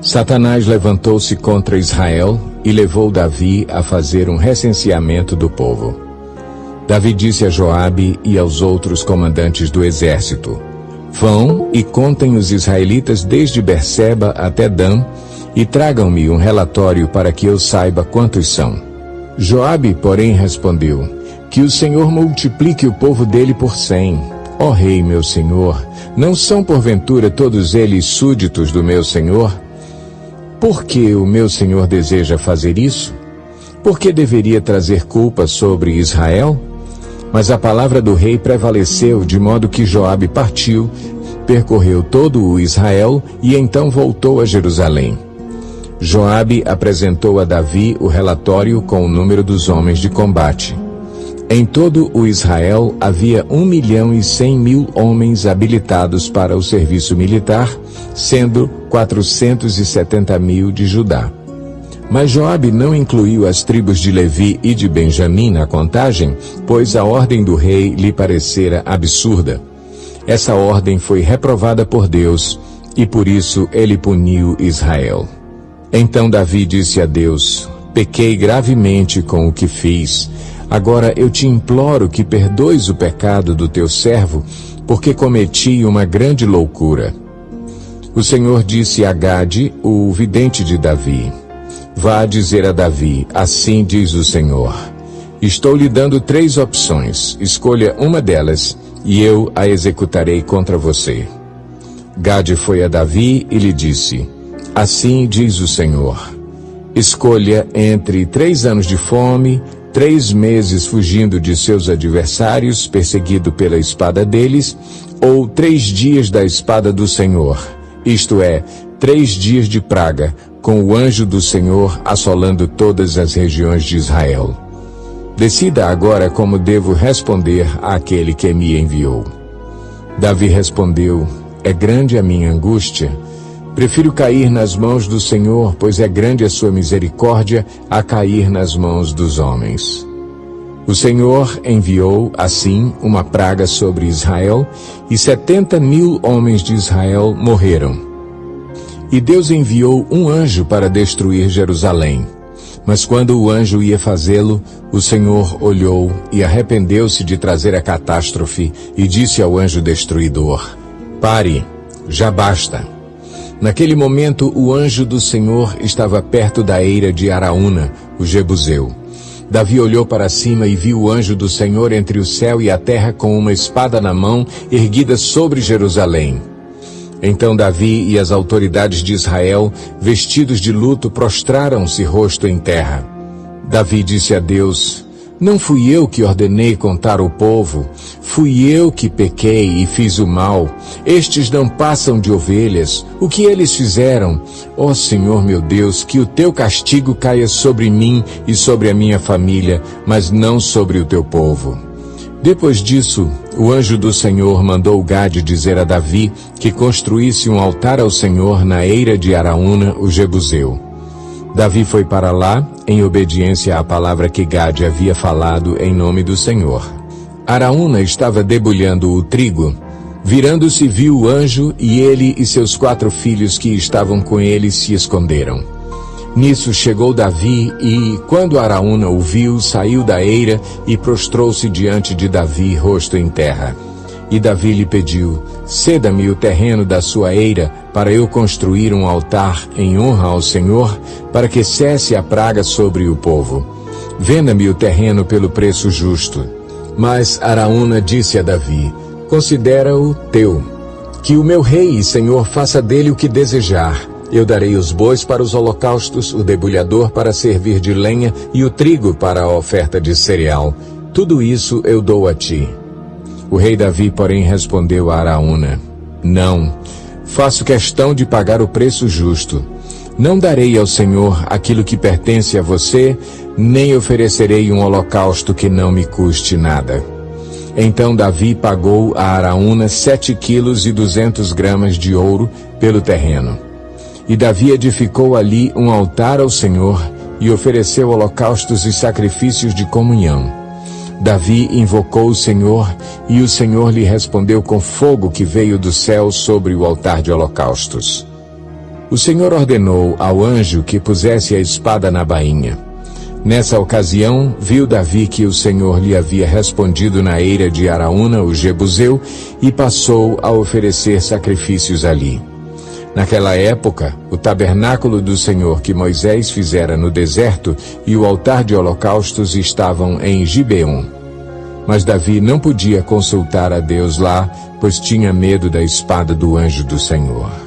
Satanás levantou-se contra Israel e levou Davi a fazer um recenseamento do povo. Davi disse a Joabe e aos outros comandantes do exército: Vão e contem os israelitas desde Berseba até Dan, e tragam-me um relatório para que eu saiba quantos são. Joabe, porém, respondeu: Que o Senhor multiplique o povo dele por 100. Ó rei, meu senhor, não são porventura todos eles súditos do meu senhor? Por que o meu senhor deseja fazer isso? Por que deveria trazer culpa sobre Israel? Mas a palavra do rei prevaleceu, de modo que Joabe partiu, percorreu todo o Israel e então voltou a Jerusalém. Joabe apresentou a Davi o relatório com o número dos homens de combate. Em todo o Israel havia 1.100.000 homens habilitados para o serviço militar, sendo 470.000 de Judá. Mas Joabe não incluiu as tribos de Levi e de Benjamim na contagem, pois a ordem do rei lhe parecera absurda. Essa ordem foi reprovada por Deus, e por isso ele puniu Israel. Então Davi disse a Deus: Pequei gravemente com o que fiz. Agora eu te imploro que perdoes o pecado do teu servo, porque cometi uma grande loucura. O Senhor disse a Gade, o vidente de Davi: Vá dizer a Davi: Assim diz o Senhor: Estou lhe dando 3 opções. Escolha uma delas, e eu a executarei contra você. Gade foi a Davi e lhe disse: Assim diz o Senhor: Escolha entre 3 anos de fome, 3 meses fugindo de seus adversários, perseguido pela espada deles, ou 3 dias da espada do Senhor, isto é, 3 dias de praga, com o anjo do Senhor assolando todas as regiões de Israel. Decida agora como devo responder àquele que me enviou. Davi respondeu: É grande a minha angústia. Prefiro cair nas mãos do Senhor, pois é grande a sua misericórdia, a cair nas mãos dos homens. O Senhor enviou, assim, uma praga sobre Israel, e 70.000 homens de Israel morreram. E Deus enviou um anjo para destruir Jerusalém. Mas quando o anjo ia fazê-lo, o Senhor olhou e arrependeu-se de trazer a catástrofe, e disse ao anjo destruidor: Pare, já basta. Naquele momento, o anjo do Senhor estava perto da eira de Araúna, o Jebuseu. Davi olhou para cima e viu o anjo do Senhor entre o céu e a terra com uma espada na mão, erguida sobre Jerusalém. Então Davi e as autoridades de Israel, vestidos de luto, prostraram-se rosto em terra. Davi disse a Deus: Não fui eu que ordenei contar o povo, fui eu que pequei e fiz o mal. Estes não passam de ovelhas. O que eles fizeram? Ó Senhor meu Deus, que o teu castigo caia sobre mim e sobre a minha família, mas não sobre o teu povo. Depois disso, o anjo do Senhor mandou Gade dizer a Davi que construísse um altar ao Senhor na eira de Araúna, o Jebuseu. Davi foi para lá, em obediência à palavra que Gade havia falado em nome do Senhor. Araúna estava debulhando o trigo. Virando-se, viu o anjo, e ele e seus 4 filhos que estavam com ele se esconderam. Nisso chegou Davi e, quando Araúna o viu, saiu da eira e prostrou-se diante de Davi, rosto em terra. E Davi lhe pediu: Ceda-me o terreno da sua eira, para eu construir um altar em honra ao Senhor, para que cesse a praga sobre o povo. Venda-me o terreno pelo preço justo. Mas Araúna disse a Davi: Considera-o teu. Que o meu rei e senhor faça dele o que desejar. Eu darei os bois para os holocaustos, o debulhador para servir de lenha e o trigo para a oferta de cereal. Tudo isso eu dou a ti. O rei Davi, porém, respondeu a Araúna: Não, faço questão de pagar o preço justo. Não darei ao Senhor aquilo que pertence a você, nem oferecerei um holocausto que não me custe nada. Então Davi pagou a Araúna 7 quilos e 200 gramas de ouro pelo terreno. E Davi edificou ali um altar ao Senhor e ofereceu holocaustos e sacrifícios de comunhão. Davi invocou o Senhor, e o Senhor lhe respondeu com fogo que veio do céu sobre o altar de holocaustos. O Senhor ordenou ao anjo que pusesse a espada na bainha. Nessa ocasião, viu Davi que o Senhor lhe havia respondido na eira de Araúna, o Jebuseu, e passou a oferecer sacrifícios ali. Naquela época, o tabernáculo do Senhor que Moisés fizera no deserto e o altar de holocaustos estavam em Gibeon. Mas Davi não podia consultar a Deus lá, pois tinha medo da espada do anjo do Senhor.